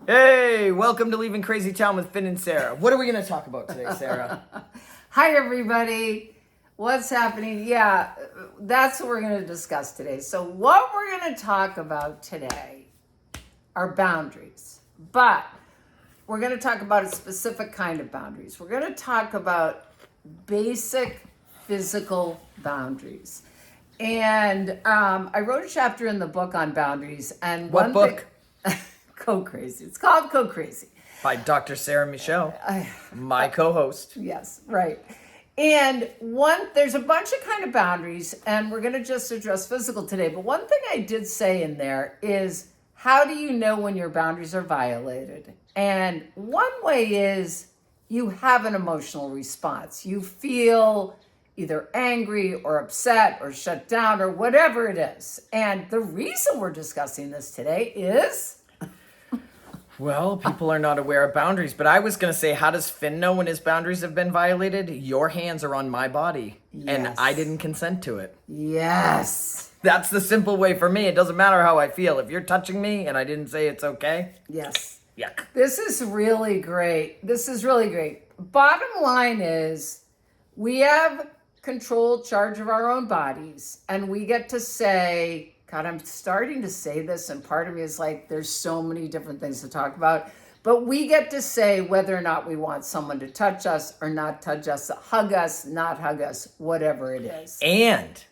Hey, welcome to Leaving CrazyTown with Finn and Sarah. What are we going to talk about today, Sarah? Hi, everybody. What's happening? Yeah, that's what we're going to discuss today. So, what we're going to talk about today are boundaries, but we're going to talk about a specific kind of boundaries. We're going to talk about basic physical boundaries. And I wrote a chapter in the book on boundaries. And What book? Co-Crazy. It's called Co-Crazy. By Dr. Sarah Michelle, my co-host. Yes, right. And there's a bunch of kind of boundaries, and we're going to just address physical today. But one thing I did say in there is, how do you know when your boundaries are violated? And one way is you have an emotional response. You feel either angry or upset or shut down or whatever it is. And the reason we're discussing this today is... Well, people are not aware of boundaries, but I was going to say, how does Finn know when his boundaries have been violated? Your hands are on my body, and Yes. I didn't consent to it. Yes. That's the simple way for me. It doesn't matter how I feel. If you're touching me and I didn't say it's okay, Yes. yuck. This is really great. This is really great. Bottom line is, we have control, charge of our own bodies, and we get to say, God, I'm starting to say this, and part of me is like, there's so many different things to talk about, but we get to say whether or not we want someone to touch us or not touch us, hug us, not hug us, whatever it is. And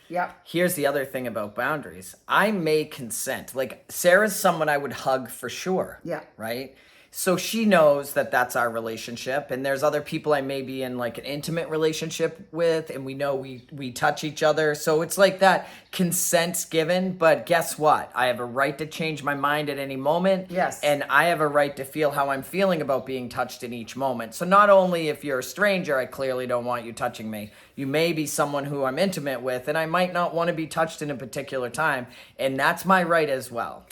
Yep. here's the other thing about boundaries. I may consent. Like, Sarah's someone I would hug for sure. Yeah. Right? So she knows that that's our relationship. And there's other people I may be in like an intimate relationship with, and we know we touch each other. So it's like that consent's given. But guess what? I have a right to change my mind at any moment. Yes. And I have a right to feel how I'm feeling about being touched in each moment. So not only if you're a stranger, I clearly don't want you touching me. You may be someone who I'm intimate with, and I might not want to be touched in a particular time. And that's my right as well.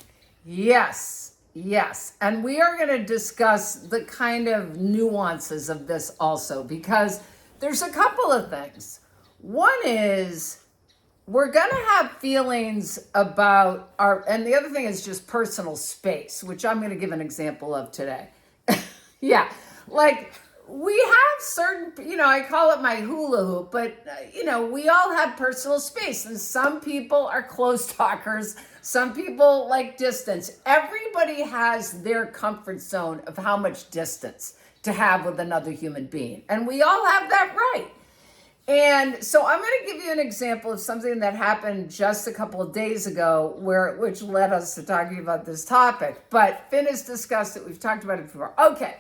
Yes. Yes. And we are going to discuss the kind of nuances of this also, because there's a couple of things. One is, we're going to have feelings about and the other thing is just personal space, which I'm going to give an example of today. Yeah. Like, we have certain, I call it my hula hoop, but, we all have personal space, and some people are close talkers. Some people like distance. Everybody has their comfort zone of how much distance to have with another human being. And we all have that right. And so I'm going to give you an example of something that happened just a couple of days ago, which led us to talking about this topic. But Finn has discussed it. We've talked about it before. Okay.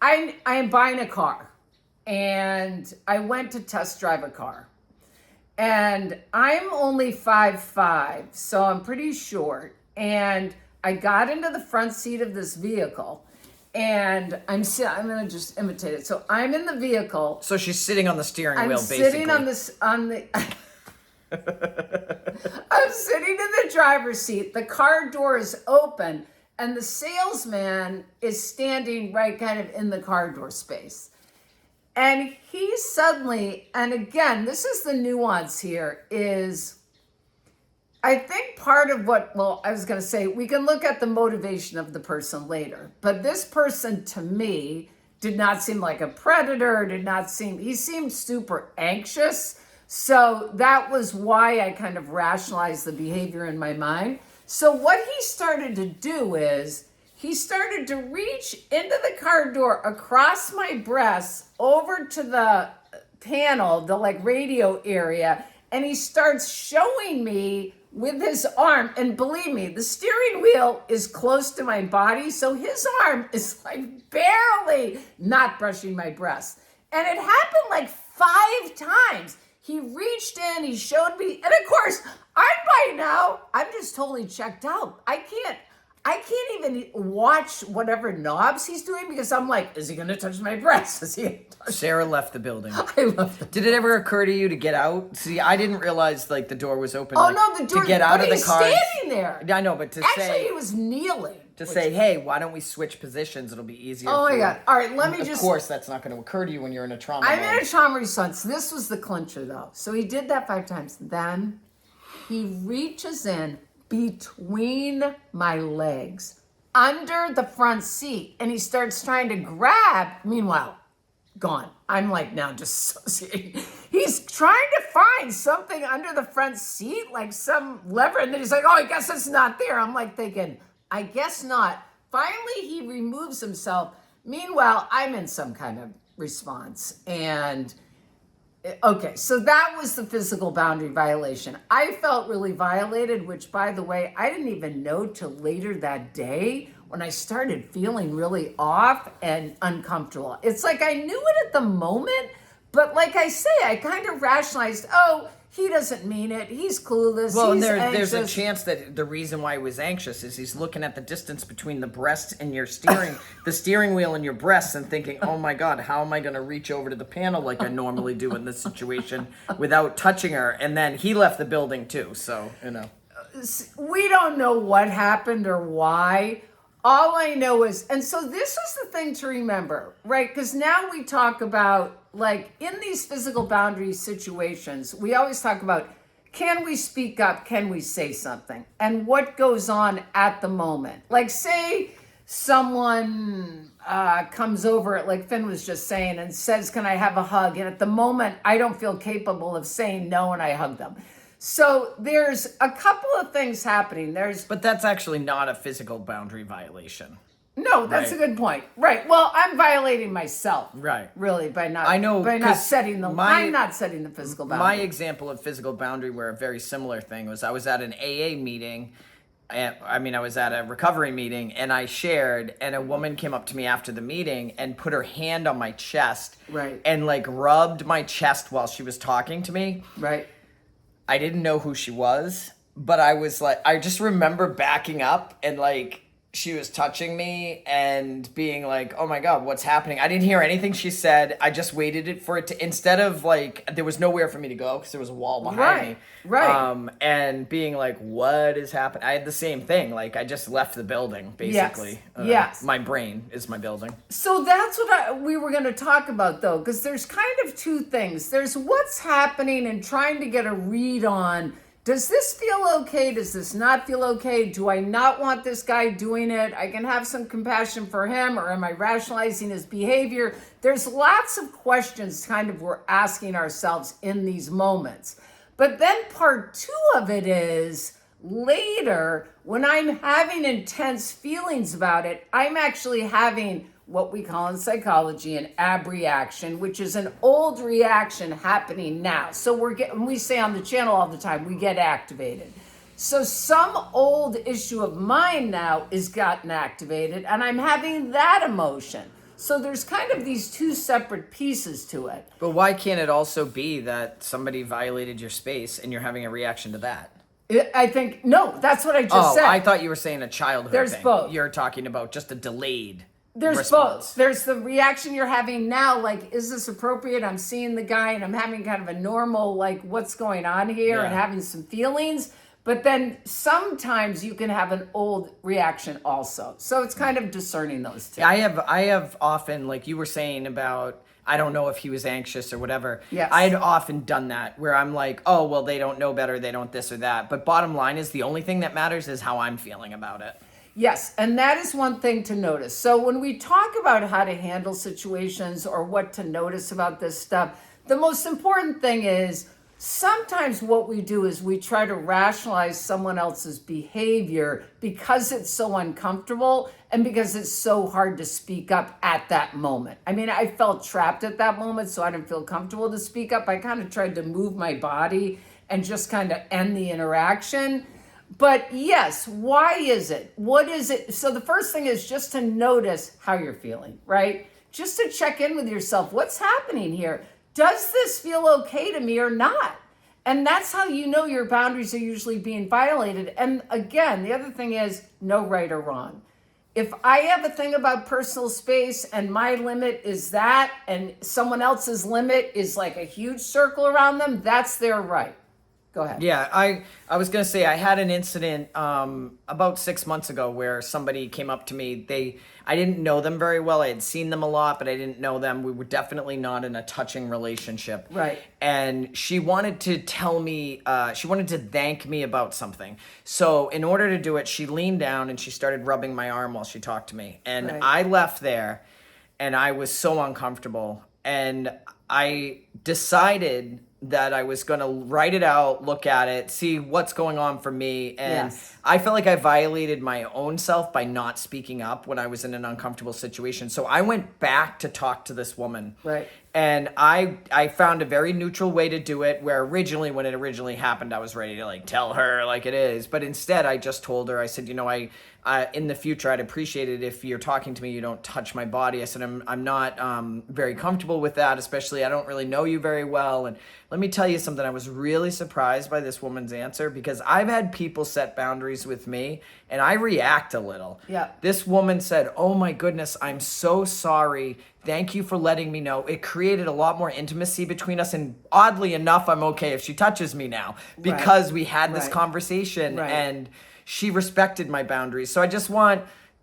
I am buying a car, and I went to test drive a car. And I'm only 5'5", so I'm pretty short. And I got into the front seat of this vehicle, and I'm going to just imitate it. So I'm in the vehicle. So she's sitting on the steering wheel, basically. I'm sitting I'm sitting in the driver's seat. The car door is open, and the salesman is standing right kind of in the car door space. And he suddenly, and again, this is the nuance here, is I think part of I was going to say, we can look at the motivation of the person later, but this person to me did not seem like a predator, he seemed super anxious. So that was why I kind of rationalized the behavior in my mind. So what he started to do is, he started to reach into the car door across my breast over to the panel, the radio area, and he starts showing me with his arm. And believe me, the steering wheel is close to my body, so his arm is like barely not brushing my breast. And it happened like 5 times. He reached in, he showed me, and of course, I'm just totally checked out. I can't even watch whatever knobs he's doing, because I'm like, is he going to touch my breast? Sarah left the building. I love that. Did it ever occur to you to get out? See, I didn't realize the door was open. Oh, no, the door. To get out of the car. Standing there. I know, but Actually, he was kneeling. Say, hey, why don't we switch positions? It'll be easier. Oh my God. All right, let me Of course, that's not going to occur to you when you're in a trauma. I'm in a trauma response. This was the clincher, though. So he did that 5 times. Then he reaches in between my legs under the front seat and he starts trying to grab. Meanwhile, gone. I'm like now dissociating. He's trying to find something under the front seat, like some lever, and then he's like, oh, I guess it's not there. I'm like thinking, I guess not. Finally, he removes himself. Meanwhile, I'm in some kind of response. And okay, so that was the physical boundary violation. I felt really violated, which, by the way, I didn't even know till later that day when I started feeling really off and uncomfortable. It's like I knew it at the moment, but like I say, I kind of rationalized, oh, he doesn't mean it. He's clueless. Well, he's and there's a anxious. chance that the reason why he was anxious is he's looking at the distance between the breast and your the steering wheel and your breasts, and thinking, oh my God, how am I going to reach over to the panel like I normally do in this situation without touching her? And then he left the building too, so, you know. We don't know what happened or why. All I know is, and so this is the thing to remember, right? Because now we talk about, like, in these physical boundary situations, we always talk about, can we speak up? Can we say something? And what goes on at the moment? Like, say someone comes over, like Finn was just saying, and says, can I have a hug? And at the moment, I don't feel capable of saying no, and I hug them. So there's a couple of things happening. But that's actually not a physical boundary violation. No, that's Right. a good point. Right. Well, I'm violating myself. Right. Really, by not. I know, by not 'cause setting the. I'm not setting the physical boundary. My example of physical boundary where a very similar thing was I was at an AA meeting. I was at a recovery meeting, and I shared, and a woman came up to me after the meeting and put her hand on my chest. Right. And like rubbed my chest while she was talking to me. Right. I didn't know who she was, but I was like, I just remember backing up and like she was touching me and being like, oh my God, what's happening? I didn't hear anything she said. I just waited for it to, instead of like, there was nowhere for me to go because there was a wall behind me. Right. And being like, what is happening? I had the same thing. Like, I just left the building, basically. Yes. My brain is my building. So that's what we were going to talk about, though, because there's kind of two things. There's what's happening and trying to get a read on, does this feel okay? Does this not feel okay? Do I not want this guy doing it? I can have some compassion for him, or am I rationalizing his behavior? There's lots of questions kind of we're asking ourselves in these moments. But then part two of it is later, when I'm having intense feelings about it, I'm actually having what we call in psychology an abreaction, which is an old reaction happening now. So we say on the channel all the time, we get activated. So some old issue of mine now is gotten activated, and I'm having that emotion. So there's kind of these two separate pieces to it. But why can't it also be that somebody violated your space and you're having a reaction to that? I think, no, that's what I just said. I thought you were saying a childhood There's thing. both. You're talking about just a delayed There's response. both. There's the reaction you're having now, like, is this appropriate? I'm seeing the guy and I'm having kind of a normal, like, what's going on here, and having some feelings. But then sometimes you can have an old reaction also. So it's kind of discerning those two. I have often, like you were saying about, I don't know if he was anxious or whatever. Yes. I had often done that where I'm like, oh, well, they don't know better. They don't this or that. But bottom line is the only thing that matters is how I'm feeling about it. Yes, and that is one thing to notice. So when we talk about how to handle situations or what to notice about this stuff, the most important thing is sometimes what we do is we try to rationalize someone else's behavior because it's so uncomfortable and because it's so hard to speak up at that moment. I mean, I felt trapped at that moment, so I didn't feel comfortable to speak up. I kind of tried to move my body and just kind of end the interaction. But yes, why is it? What is it? So the first thing is just to notice how you're feeling, right? Just to check in with yourself. What's happening here? Does this feel okay to me or not? And that's how you know your boundaries are usually being violated. And again, the other thing is no right or wrong. If I have a thing about personal space and my limit is that, and someone else's limit is like a huge circle around them, that's their right. Go ahead. Yeah, I was gonna say I had an incident about 6 months ago where somebody came up to me. I didn't know them very well. I had seen them a lot, but I didn't know them. We were definitely not in a touching relationship. Right. And she wanted to tell me, she wanted to thank me about something. So in order to do it, she leaned down and she started rubbing my arm while she talked to me. And Right. I left there and I was so uncomfortable. And I decided that I was going to write it out, look at it, see what's going on for me. And Yes. I felt like I violated my own self by not speaking up when I was in an uncomfortable situation. So I went back to talk to this woman. Right. And I found a very neutral way to do it, where originally, when it originally happened, I was ready to like tell her like it is. But instead, I just told her, I said, you know, I in the future, I'd appreciate it if you're talking to me, you don't touch my body. I said, I'm not very comfortable with that, especially I don't really know you very well. And let me tell you something, I was really surprised by this woman's answer, because I've had people set boundaries with me and I react a little. Yeah. This woman said, oh my goodness, I'm so sorry. Thank you for letting me know. It created a lot more intimacy between us. And oddly enough, I'm okay if she touches me now, because we had this Right. conversation Right. and she respected my boundaries. So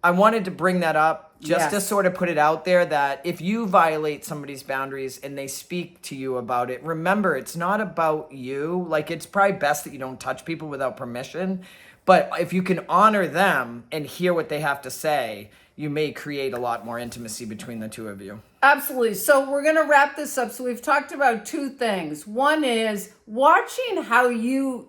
I wanted to bring that up just to Yes. sort of put it out there that if you violate somebody's boundaries and they speak to you about it, remember, it's not about you. Like, it's probably best that you don't touch people without permission. But if you can honor them and hear what they have to say, you may create a lot more intimacy between the two of you. Absolutely. So we're going to wrap this up. So we've talked about two things. One is watching how you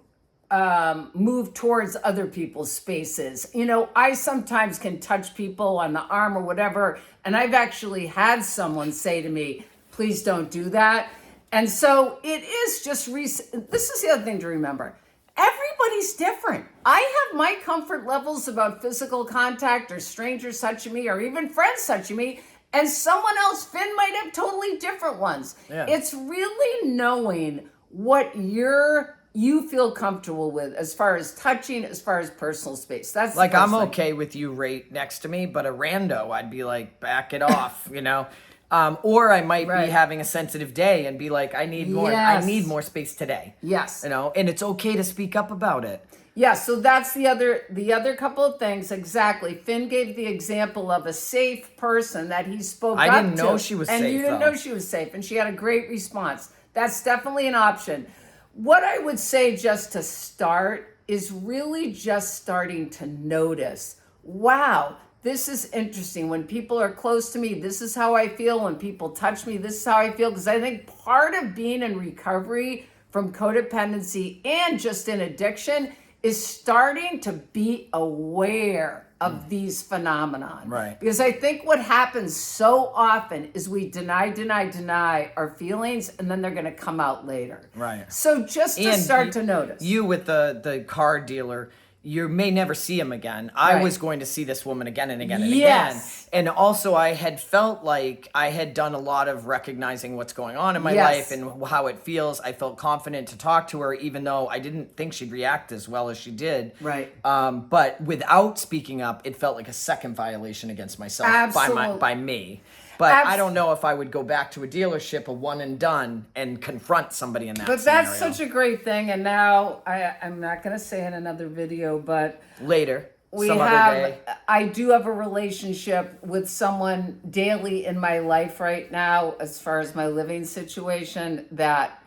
move towards other people's spaces. You know, I sometimes can touch people on the arm or whatever, and I've actually had someone say to me, please don't do that. And so it is just this is the other thing to remember. Everybody's different. I have my comfort levels about physical contact or strangers touching me or even friends touching me, and someone else, Finn, might have totally different ones. Yeah. It's really knowing what you feel comfortable with as far as touching, as far as personal space. That's Like, the first I'm thing. okay with you right next to me, but a rando, I'd be like, back it off, you know? Or I might Right. be having a sensitive day and be like, I need more Yes. space today. Yes. You know, and it's okay to speak up about it. Yeah, so that's the other couple of things. Exactly. Finn gave the example of a safe person that he spoke up to. I didn't know she was and safe, you didn't though. know she was safe, and she had a great response. That's definitely an option. What I would say just to start is really just starting to notice, wow, this is interesting. When people are close to me, this is how I feel. When people touch me, this is how I feel. Because I think part of being in recovery from codependency and just in addiction is starting to be aware of these phenomenon. Right. Because I think what happens so often is we deny our feelings, and then they're going to come out later. Right. So just to start to notice. You with the car dealer, you may never see him again. I Right. was going to see this woman again and again and Yes. again. And also I had felt like I had done a lot of recognizing what's going on in my Yes. life and how it feels. I felt confident to talk to her, even though I didn't think she'd react as well as she did. Right. But without speaking up, it felt like a second violation against myself Absolutely. by me. But I don't know if I would go back to a dealership, a one and done, and confront somebody in that But scenario. that's such a great thing. And now I'm not going to say in another video, but Later, we some other have, day. I do have a relationship with someone daily in my life right now, as far as my living situation, that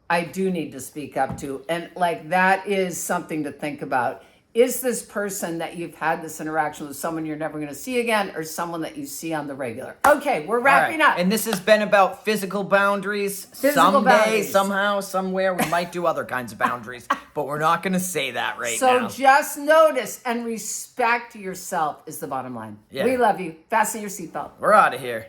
I do need to speak up to. And like, that is something to think about. Is this person that you've had this interaction with someone you're never going to see again, or someone that you see on the regular? Okay, we're wrapping All right. up. And this has been about physical boundaries. Physical Someday, boundaries. somehow, somewhere, we might do other kinds of boundaries, but we're not going to say that right So now. just notice and respect yourself is the bottom line. Yeah. We love you. Fasten your seatbelt. We're out of here.